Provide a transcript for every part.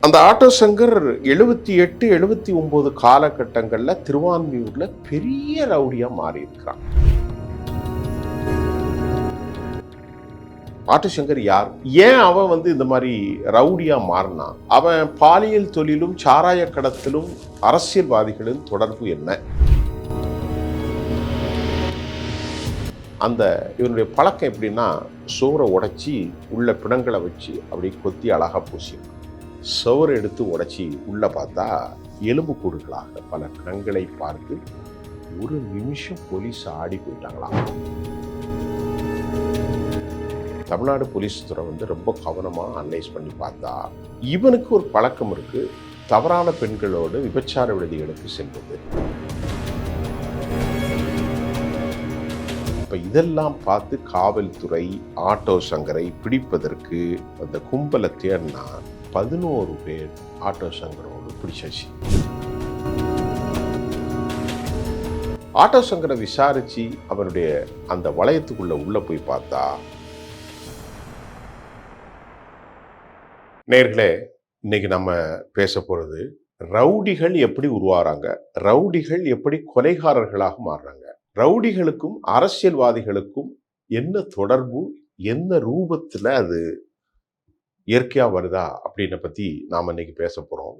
அந்த ஆட்டோ சங்கர் 78, 79 காலகட்டங்கள்ல திருவான்மியூர்ல பெரிய ரவுடியா மாறி இருக்கிறான். ஆட்டோ சங்கர் யார்? ஏன் அவன் இந்த மாதிரி ரவுடியா மாறினான்? அவன் பாலியல் தொழிலும் சாராய கடத்தலும் அரசியல்வாதிகளின் தொடர்பு என்ன? அந்த இவனுடைய பழக்கம் எப்படின்னா, சோறை உடைச்சி உள்ள பிணங்களை வச்சு அப்படி கொத்தி அழகா பூசிடும். சோறு எடுத்து உடைச்சி உள்ள பார்த்தா எலும்பு கூடுகளாக பல பிணங்களை பார்த்து ஒரு நிமிஷம் போலீஸ் ஆடி போயிட்டாங்களாம். தமிழ்நாடு போலீஸ் துறை ரொம்ப கவனமா அனலைஸ் பண்ணி பார்த்தா இவனுக்கு ஒரு பழக்கம் இருக்கு, தவறான பெண்களோடு விபச்சார விடுதிகளுக்கு செல்வது. இப்ப இதெல்லாம் பார்த்து காவல்துறை ஆட்டோ சங்கரை பிடிப்பதற்கு அந்த கும்பலை தேடினா 11 பேர் ஆட்டோ சங்கரோடு பிடிச்சாச்சு. ஆட்டோ சங்கரை விசாரிச்சு அவனுடைய அந்த வளையத்துக்குள்ள உள்ள போய் பார்த்தா, நேர்களே, இன்னைக்கு நம்ம பேச போறது ரவுடிகள் எப்படி உருவாறாங்க, ரவுடிகள் எப்படி கொலைகாரர்களாக மாறுறாங்க, ரவுடிகளுக்கும் அரசியல்வாதிகளுக்கும் என்ன தொடர்பு, என்ன ரூபத்துல அது இயற்கையா வருதா அப்படின்ன பத்தி நாம இன்னைக்கு பேச போறோம்.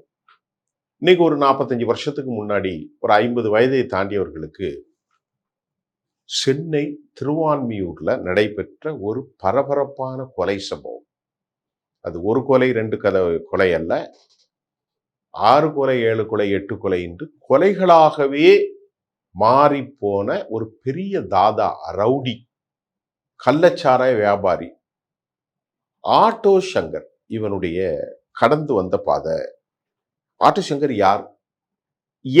இன்னைக்கு ஒரு 45 வருஷத்துக்கு முன்னாடி ஒரு 50 வயதை தாண்டியவர்களுக்கு சென்னை திருவான்மியூர்ல நடைபெற்ற ஒரு பரபரப்பான கொலை சம்பவம். அது ஒரு கொலை 2 கொலை அல்ல, 6 கொலை 7 கொலை 8 கொலை என்று கொலைகளாகவே மாறி போன ஒரு பெரிய தாதா, ரவுடி, கள்ளச்சாராய வியாபாரி ஆட்டோ சங்கர். இவனுடைய கடந்து வந்த பாதை. ஆட்டோ சங்கர் யார்?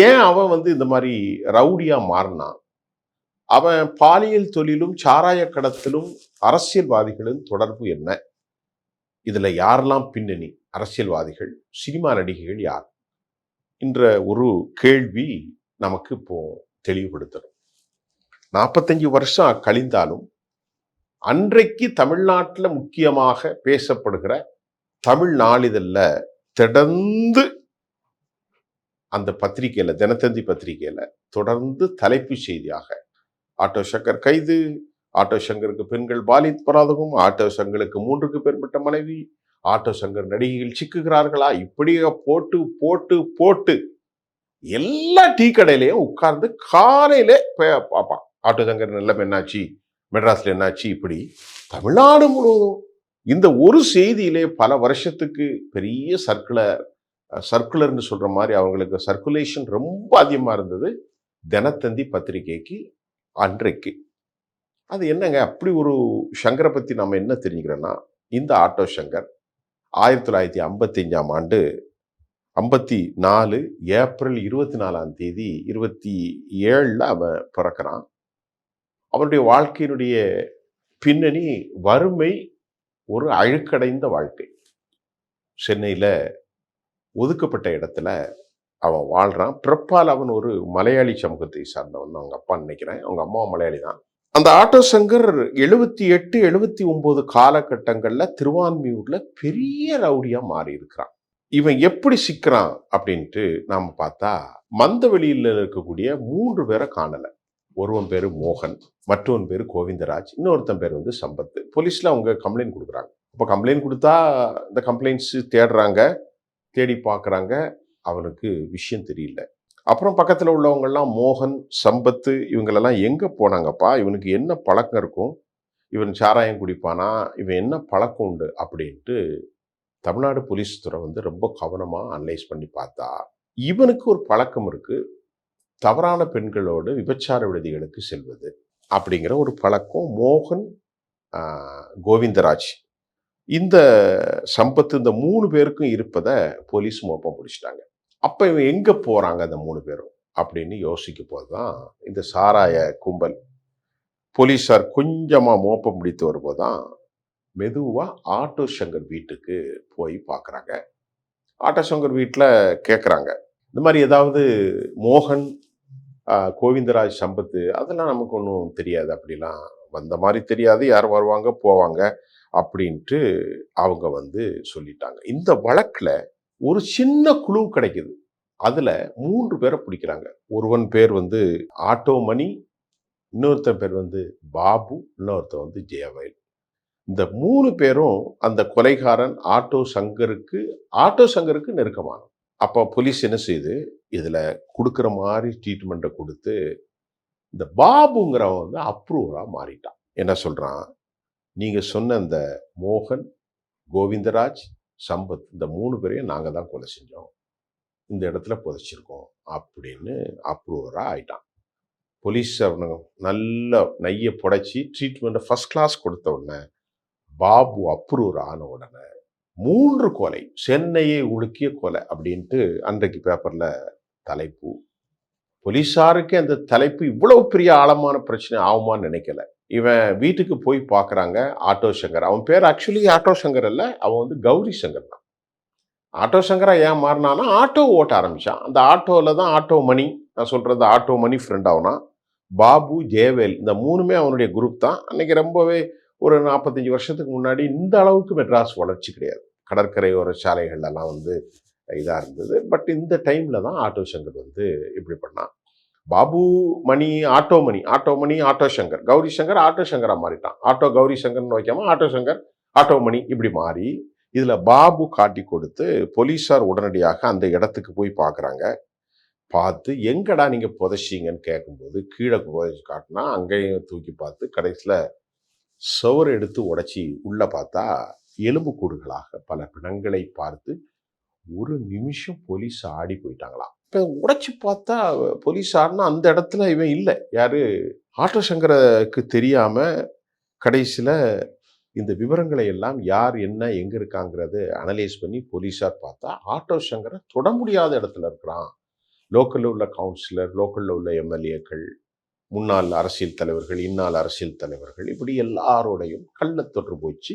ஏன் அவன் இந்த மாதிரி ரவுடியா மாறினான்? அவன் பாலியல் தொழிலும் சாராய கடத்தலும் அரசியல்வாதிகளின் தொடர்பு என்ன? இதுல யாரெல்லாம் பின்னணி? அரசியல்வாதிகள், சினிமா நடிகைகள் யார் என்ற ஒரு கேள்வி நமக்கு இப்போ தெளிவுபடுத்தணும். 45 வருஷம் கழிந்தாலும் அன்றைக்கு தமிழ்நாட்டில் முக்கியமாக பேசப்படுகிற தமிழ் நாளிதழில் தொடர்ந்து அந்த பத்திரிகையில, தினத்தந்தி பத்திரிகையில தொடர்ந்து தலைப்பு செய்தியாக ஆட்டோ சங்கர் கைது, ஆட்டோ சங்கருக்கு பெண்கள் பாதிப்பதாகவும், ஆட்டோ சங்கருக்கு 3க்கு மேற்பட்ட மனைவி, ஆட்டோ சங்கர் நடிகைகள் சிக்குகிறார்களா, இப்படியே போட்டு போட்டு போட்டு எல்லா டீ கடையிலையும் உட்கார்ந்து காலையில பார்ப்பான். ஆட்டோ சங்கர் நிலைமை என்னாச்சு, மெட்ராஸ்ல என்னாச்சு, இப்படி தமிழ்நாடு முழுவதும் இந்த ஒரு செய்தியிலே பல வருஷத்துக்கு பெரிய சர்க்குலர்னு சொல்ற மாதிரி அவங்களுக்கு சர்க்குலேஷன் ரொம்ப அதிகமா இருந்தது தினத்தந்தி பத்திரிகைக்கு அன்றைக்கு. அது என்னங்க, அப்படி ஒரு சங்கரை பத்தி நம்ம என்ன தெரிஞ்சுக்கிறோன்னா, இந்த ஆட்டோ சங்கர் 1955ஆம் ஆண்டு 54 ஏப்ரல் 24ஆம் தேதி 27ல் அவன் பிறக்கிறான். அவனுடைய வாழ்க்கையினுடைய பின்னணி வறுமை, ஒரு அழுக்கடைந்த வாழ்க்கை. சென்னையில ஒதுக்கப்பட்ட இடத்துல அவன் வாழ்றான். பிறப்பால் அவன் ஒரு மலையாளி சமூகத்தை சார்ந்தவன். அவங்க அப்பா நினைக்கிறேன், அவங்க அம்மாவும் மலையாளி தான். அந்த ஆட்டோ சங்கர் 78, 79 காலகட்டங்கள்ல திருவான்மியூர்ல பெரிய ரவுடியா மாறி இருக்கிறான். இவன் எப்படி சிக்கிறான் அப்படின்ட்டு நாம பார்த்தா, மந்தவெளியில் இருக்கக்கூடிய 3 பேரை காணல. ஒருவன் பேரு மோகன், மற்றவன் பேரு கோவிந்தராஜ், இன்னொருத்தன் பேர் சம்பத். போலீஸ்ல அவங்க கம்ப்ளைண்ட் கொடுக்குறாங்க. அப்ப கம்ப்ளைண்ட் கொடுத்தா இந்த கம்ப்ளைண்ட்ஸ் தேடுறாங்க, தேடி பார்க்குறாங்க. அவனுக்கு விஷயம் தெரியல. அப்புறம் பக்கத்தில் உள்ளவங்கெல்லாம் மோகன், சம்பத்து இவங்களெல்லாம் எங்க போனாங்கப்பா, இவனுக்கு என்ன பழக்கம் இருக்கும், இவன் சாராயம் குடிப்பானா, இவன் என்ன பழக்கம் உண்டு அப்படின்ட்டு தமிழ்நாடு போலீஸ் துறை ரொம்ப கவனமா அனலைஸ் பண்ணி பார்த்தா இவனுக்கு ஒரு பழக்கம் இருக்கு, தவறான பெண்களோடு விபச்சார விடுதிகளுக்கு செல்வது அப்படிங்கிற ஒரு பழக்கம் மோகன், கோவிந்தராஜ், இந்த சம்பத்து, இந்த 3 பேருக்கும் இருப்பதை போலீஸ் மோப்பம் பிடிச்சிட்டாங்க. அப்ப இவன் எங்க போறாங்க அந்த 3 பேரும் அப்படின்னு யோசிக்க போதுதான் இந்த சாராய கும்பல் போலீஸார் கொஞ்சமா மோப்பம் பிடித்து வரும்போதுதான் மெதுவா ஆட்டோ சங்கர் வீட்டுக்கு போய் பார்க்குறாங்க. ஆட்டோ சங்கர் வீட்டில் கேட்குறாங்க, இந்த மாதிரி ஏதாவது மோகன், கோவிந்தராஜ், சம்பத்து அதெல்லாம் நமக்கு ஒன்றும் தெரியாது, அப்படிலாம் வந்த மாதிரி தெரியாது, யார் வருவாங்க போவாங்க அப்படின்ட்டு அவங்க சொல்லிட்டாங்க. இந்த வழக்கில் ஒரு சின்ன குழு கிடைக்குது. அதுல 3 பேரை பிடிக்கிறாங்க. ஒருவன் பேர் வந்து ஆட்டோ மணி, இன்னொருத்தன் பேர் வந்து பாபு, இன்னொருத்தன் வந்து ஜெயவேல். இந்த 3 பேரும் அந்த கொலைகாரன் ஆட்டோ சங்கருக்கு நெருக்கமானவன். அப்போ போலீஸ் என்ன செய்யுது, இதுல குடுக்குற மாதிரி ட்ரீட்மெண்ட்ட குடுத்து, இந்த பாபுங்கிறவன் வந்து அப்ரூவரா மாறிட்டான். என்ன சொல்றான், நீங்க சொன்ன இந்த மோகன், கோவிந்தராஜ், சம்பத் இந்த 3 பேரையும் நாங்க தான் கொலை செஞ்சோம். இந்த இடத்துல புதைச்சிருக்கோம் அப்படின்னு அப்ரூவரா ஆயிட்டான். போலீஸ் அவனுங்க நல்ல நைய புடைச்சி ட்ரீட்மெண்ட் ஃபர்ஸ்ட் கிளாஸ் கொடுத்த உடனே பாபு அப்ரூவர் ஆன உடனே 3 கொலை, சென்னையை உலுக்கிய கொலை அப்படின்ட்டு அன்றைக்கு பேப்பர்ல தலைப்பு. போலீஸாருக்கு அந்த தலைப்பு இவ்வளவு பெரிய ஆழமான பிரச்சனை ஆகுமான்னு நினைக்கல. இவன் வீட்டுக்கு போய் பார்க்குறாங்க ஆட்டோ சங்கர். அவன் பேர் ஆக்சுவலி ஆட்டோ சங்கர் அல்ல, அவன் வந்து கௌரி சங்கர் தான். ஆட்டோ சங்கரா ஏன் மாறினான்னா ஆட்டோ ஓட்ட ஆரம்பிச்சான். அந்த ஆட்டோவில் தான் ஆட்டோ மணி, நான் சொல்றது ஆட்டோ மணி ஃப்ரெண்ட் ஆகுனான். பாபு, ஜெயவேல் இந்த 3மே அவனுடைய குரூப் தான். அன்னைக்கு ரொம்பவே ஒரு 45 வருஷத்துக்கு முன்னாடி இந்த அளவுக்கு மெட்ராஸ் வளர்ச்சி கிடையாது. கடற்கரையோர சாலைகள்லாம் வந்து இதாக இருந்தது. பட் இந்த டைமில் தான் ஆட்டோ சங்கர் வந்து இப்படி பண்ணான். பாபு மணி ஆட்டோ மணி, ஆட்டோ மணி ஆட்டோ சங்கர், கௌரி சங்கர் ஆட்டோ சங்கரா மாறிட்டான். ஆட்டோ கௌரி சங்கர்னு வைக்காம ஆட்டோ சங்கர், ஆட்டோ மணி இப்படி மாறி, இதுல பாபு காட்டி கொடுத்து போலீஸார் உடனடியாக அந்த இடத்துக்கு போய் பார்க்குறாங்க. பார்த்து எங்கடா நீங்க புதைச்சிங்கன்னு கேட்கும்போது கீழே புதைச்சி காட்டினா அங்கேயும் தூக்கி பார்த்து கடைசியில் சுவர் எடுத்து உடைச்சி உள்ள பார்த்தா எலும்பு கூடுகளாக பல பிணங்களை பார்த்து ஒரு நிமிஷம் போலீஸ் ஆடி போயிட்டாங்களாம். இப்போ உடைச்சி பார்த்தா போலீஸ் ஆடினா அந்த இடத்துல இவன் இல்லை. யாரு ஆட்டோ சங்கருக்கு தெரியாம கடைசியில் இந்த விவரங்களை எல்லாம் யார் என்ன எங்க இருக்காங்கிறது அனலைஸ் பண்ணி போலீஸார் பார்த்தா ஆட்டோ சங்கரை தொட முடியாத இடத்துல இருக்கிறான். லோக்கல்ல உள்ள கவுன்சிலர், லோக்கல்ல உள்ள எம்எல்ஏக்கள், முன்னாள் அரசியல் தலைவர்கள், இந்நாள் அரசியல் தலைவர்கள் இப்படி எல்லாரோடையும் கள்ள தொடர்பு வச்சு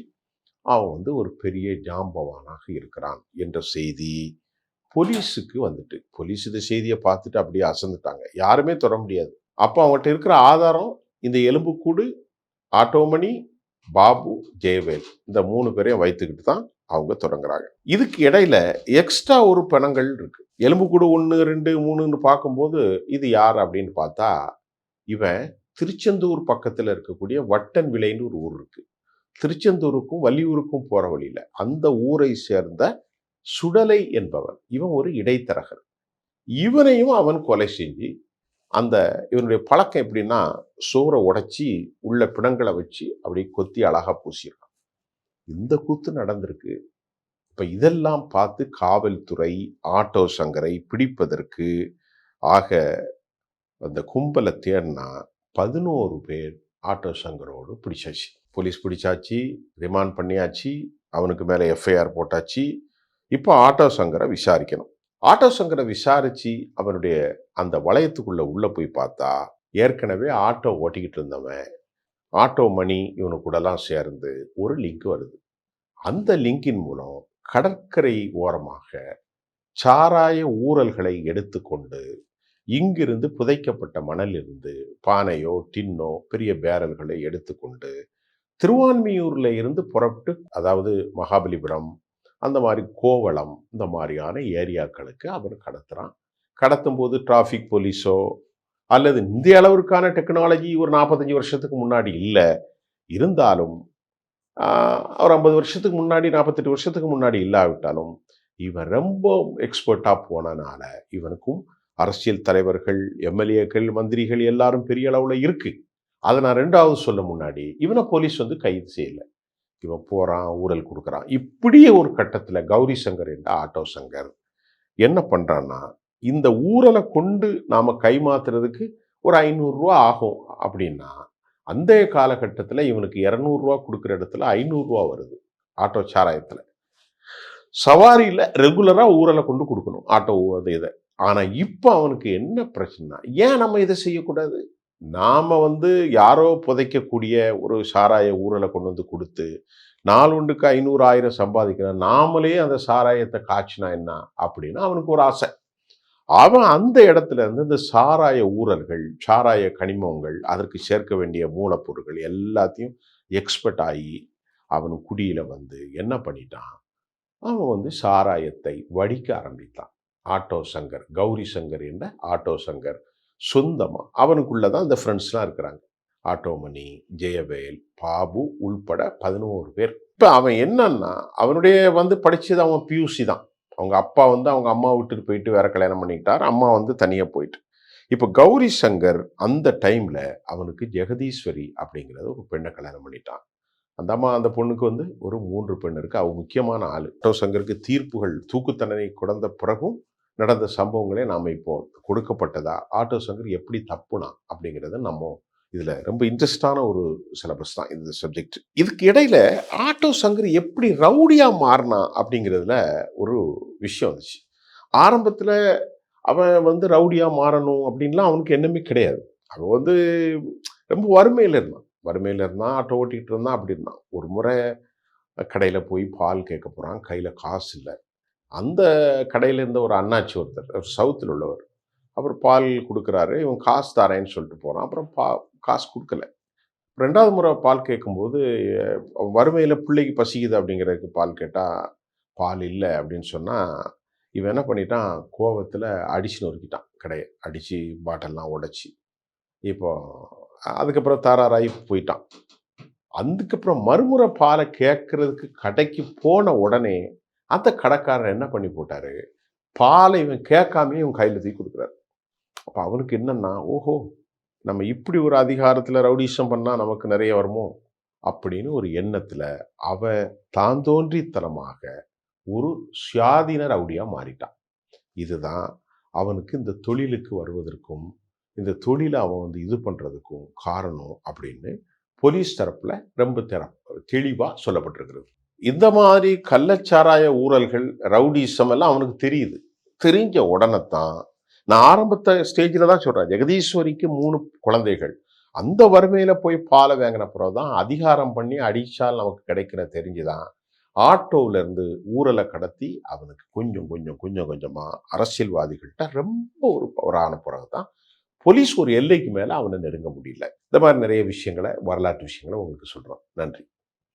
அவன் வந்து ஒரு பெரிய ஜாம்பவானாக இருக்கிறான் என்ற செய்தி போலீஸுக்கு வந்துட்டு, போலீஸ் இந்த செய்தியை பார்த்துட்டு அப்படியே அசந்துட்டாங்க. யாருமே தொட முடியாது. அப்போ அவங்கள்ட்ட இருக்கிற ஆதாரம் இந்த எலும்புக்கூடு, ஆட்டோமணி, பாபு, ஜெயவேல் இந்த 3 பேரையும் வைத்துக்கிட்டு தான் அவங்க தொடங்குறாங்க. இதுக்கு இடையில எக்ஸ்ட்ரா ஒரு பிணங்கள் இருக்கு. எலும்புக்கூடு 1, 2, 3ன்னு பார்க்கும்போது இது யார் அப்படின்னு பார்த்தா, இவன் திருச்செந்தூர் பக்கத்தில் இருக்கக்கூடிய வட்டன் விளைன்னு ஒரு ஊர் இருக்கு. திருச்செந்தூருக்கும் வள்ளியூருக்கும் போற வழியில அந்த ஊரை சேர்ந்த சுடலை என்பவன், இவன் ஒரு இடைத்தரகர். இவனையும் அவன் கொலை செஞ்சு, அந்த இவனுடைய பழக்கம் எப்படின்னா சோறை உடைச்சி உள்ள பிணங்களை வச்சு அப்படியே கொத்தி அழகா பூசிடுறான். இந்த கூத்து நடந்திருக்கு. இப்ப இதெல்லாம் பார்த்து காவல்துறை ஆட்டோ சங்கரை பிடிப்பதற்கு ஆக அந்த கும்பலை தேடினா 11 பேர் ஆட்டோ சங்கரோடு பிடிச்சாச்சு. போலீஸ் பிடிச்சாச்சு, ரிமாண்ட் பண்ணியாச்சு, அவனுக்கு மேலே எஃப்ஐஆர் போட்டாச்சு. இப்போ ஆட்டோ சங்கரை விசாரிக்கணும். ஆட்டோ சங்கரை விசாரிச்சு அவனுடைய அந்த வளையத்துக்குள்ள உள்ள போய் பார்த்தா ஏற்கனவே ஆட்டோ ஓட்டிக்கிட்டு இருந்தவன் ஆட்டோ மணி இவனு கூடலாம் சேர்ந்து ஒரு லிங்க் வருது. அந்த லிங்கின் மூலம் கடற்கரை ஓரமாக சாராய ஊழல்களை எடுத்துக்கொண்டு இங்கிருந்து புதைக்கப்பட்ட மணலிருந்து பானையோ டின்னோ பெரிய பேரல்களை எடுத்துக்கொண்டு திருவான்மியூர்ல இருந்து புறப்பட்டு, அதாவது மகாபலிபுரம் அந்த மாதிரி கோவளம் இந்த மாதிரியான ஏரியாக்களுக்கு அவர் கடத்துறான். கடத்தும் போது டிராஃபிக் போலீஸோ அல்லது இந்திய அளவிற்கான டெக்னாலஜி ஒரு 45 வருஷத்துக்கு முன்னாடி இல்லை, இருந்தாலும் ஒரு 50 வருஷத்துக்கு முன்னாடி 48 வருஷத்துக்கு முன்னாடி இல்லாவிட்டாலும் இவன் ரொம்ப எக்ஸ்பர்ட்டாக போனனால இவனுக்கும் அரசியல் தலைவர்கள், எம்எல்ஏக்கள், மந்திரிகள் எல்லாரும் பெரிய அளவில் இருக்கு. அதை நான் 2வது சொல்ல முன்னாடி இவனை போலீஸ் வந்து கைது செய்யல. இவன் போறான், ஊழல் கொடுக்குறான். இப்படியே ஒரு கட்டத்தில் கௌரி சங்கர் என்ற ஆட்டோ சங்கர் என்ன பண்றான்னா, இந்த ஊழலை கொண்டு நாம கைமாத்துறதுக்கு ஒரு 500 ரூபா ஆகும் அப்படின்னா, அந்த காலகட்டத்தில் இவனுக்கு 200 ரூபா கொடுக்குற இடத்துல 500 ரூபா வருது ஆட்டோ சாராயத்தில். சவாரியில் ரெகுலரா ஊழலை கொண்டு கொடுக்கணும் ஆட்டோ அது இதை. ஆனா இப்போ அவனுக்கு என்ன பிரச்சனை, ஏன் நம்ம இதை செய்யக்கூடாது? நாம வந்து யாரோ புதைக்கக்கூடிய ஒரு சாராய ஊழலை கொண்டு வந்து கொடுத்து நாளொன்றுக்கு 500 1000 சம்பாதிக்கிறான், நாமளே அந்த சாராயத்தை காய்ச்சினா என்ன அப்படின்னு அவனுக்கு ஒரு ஆசை. அவன் அந்த இடத்துல இருந்து இந்த சாராய ஊழல்கள், சாராய கனிமங்கள், அதற்கு சேர்க்க வேண்டிய மூலப்பொருட்கள் எல்லாத்தையும் எக்ஸ்பர்ட் ஆகி அவன் குடியில வந்து என்ன பண்ணிட்டான், அவன் சாராயத்தை வடிக்க ஆரம்பித்தான். ஆட்டோ சங்கர், கௌரி சங்கர் என்ற ஆட்டோ சங்கர் சொந்தமா அவனுக்குள்ளதான் இந்த ஃப்ரெண்ட்ஸ்லாம் இருக்கிறாங்க. ஆட்டோமணி, ஜெயவேல், பாபு உள்பட 11 பேர். இப்ப அவன் என்னன்னா, அவனுடைய படிச்சது அவன் பியூசி தான். அவங்க அப்பா அவங்க அம்மா விட்டுட்டு போயிட்டு வேற கல்யாணம் பண்ணிக்கிட்டார். அம்மா தனியா போயிட்டு. இப்ப கௌரி சங்கர் அந்த டைம்ல அவனுக்கு ஜெகதீஸ்வரி அப்படிங்கிறத ஒரு பெண்ணை கல்யாணம் பண்ணிட்டான். அந்த அம்மா அந்த பொண்ணுக்கு ஒரு 3 பெண் இருக்கு. அவ முக்கியமான ஆளு. ஆட்டோ சங்கருக்கு தீர்ப்புகள் தூக்கு தண்டனை கொடுத்த பிறகும் நடந்த சம்பவங்களே நாம இப்போ கொடுக்கப்பட்டதா, ஆட்டோ சங்கர் எப்படி தப்புனா அப்படிங்கிறத நம்ம இதுல ரொம்ப இன்ட்ரெஸ்டான ஒரு சிலபஸ் தான் இந்த சப்ஜெக்ட். இதுக்கு இடையில ஆட்டோ சங்கர் எப்படி ரவுடியா மாறினா அப்படிங்கிறதுல ஒரு விஷயம் வந்துச்சு. ஆரம்பத்துல அவன் ரவுடியா மாறணும் அப்படின்லாம் அவனுக்கு எண்ணமே கிடையாது. அவன் ரொம்ப வறுமையில இருந்தான். ஆட்டோ ஓட்டிகிட்டு இருந்தான். அப்படி இருந்தான். ஒரு முறை கடையில போய் பால் கேட்க போறான். கையில காசு இல்ல. அந்த கடையில இருந்த ஒரு அண்ணாச்சி ஒருத்தர் சவுத்தில் உள்ளவர். அப்புறம் பால் கொடுக்குறாரு. இவன் காசு தரேன்னு சொல்லிட்டு போறான். அப்புறம் காசு கொடுக்கல. 2வது முறை பால் கேட்கும்போது வறுமையில பிள்ளைக்கு பசிக்குது அப்படிங்கிறதுக்கு பால் கேட்டா, பால் இல்ல அப்படின்னு சொன்னா, இவன் என்ன பண்ணிட்டான், கோவத்துல அடிச்சு நொறுக்கிட்டான் கடைய. அடிச்சு பாட்டில்லாம் உடைச்சு. இப்போ அதுக்கப்புறம் தராராகி போயிட்டான். அதுக்கப்புறம் மறுமுறை பாலை கேட்கறதுக்கு கடைக்கு போன உடனே அந்த கடைக்காரர் என்ன பண்ணி போட்டாரு, பாலை இவன் கேட்காமயே இவன் கையில தூக்கி கொடுக்குறாரு. அப்ப அவனுக்கு என்னன்னா, ஓஹோ, நம்ம இப்படி ஒரு அதிகாரத்துல ரவுடிசம் பண்ணா நமக்கு நிறைய வருமோ அப்படின்னு ஒரு எண்ணத்துல அவன் தான் தோன்றித்தனமாக ஒரு சுயாதீன ரவுடியா மாறிட்டான். இதுதான் அவனுக்கு இந்த தொழிலுக்கு வருவதற்கும் இந்த தொழிலை அவன் இது பண்றதுக்கும் காரணம் அப்படின்னு போலீஸ் தரப்புல ரொம்ப தெளிவா சொல்லப்பட்டிருக்கிறது. இந்த மாதிரி கள்ளச்சாராய ஊழல்கள், ரவுடிசம் எல்லாம் அவனுக்கு தெரியுது. தெரிஞ்ச உடனே தான் நான் ஆரம்பத்த ஸ்டேஜில் தான் சொல்றேன், ஜெகதீஸ்வரிக்கு 3 குழந்தைகள். அந்த வறுமையில போய் பாலை வாங்கின பிறகுதான் அதிகாரம் பண்ணி அடிச்சால் நமக்கு கிடைக்கிற தெரிஞ்சுதான் ஆட்டோல இருந்து ஊழலை கடத்தி அவனுக்கு கொஞ்சம் கொஞ்சமா அரசியல்வாதிகள்கிட்ட ரொம்ப ஒரு பவரான பிறகுதான் போலீஸ் ஒரு எல்லைக்கு மேல அவனை நெருங்க முடியல. இந்த மாதிரி நிறைய விஷயங்களை, வரலாற்று விஷயங்களை உங்களுக்கு சொல்றோம். நன்றி.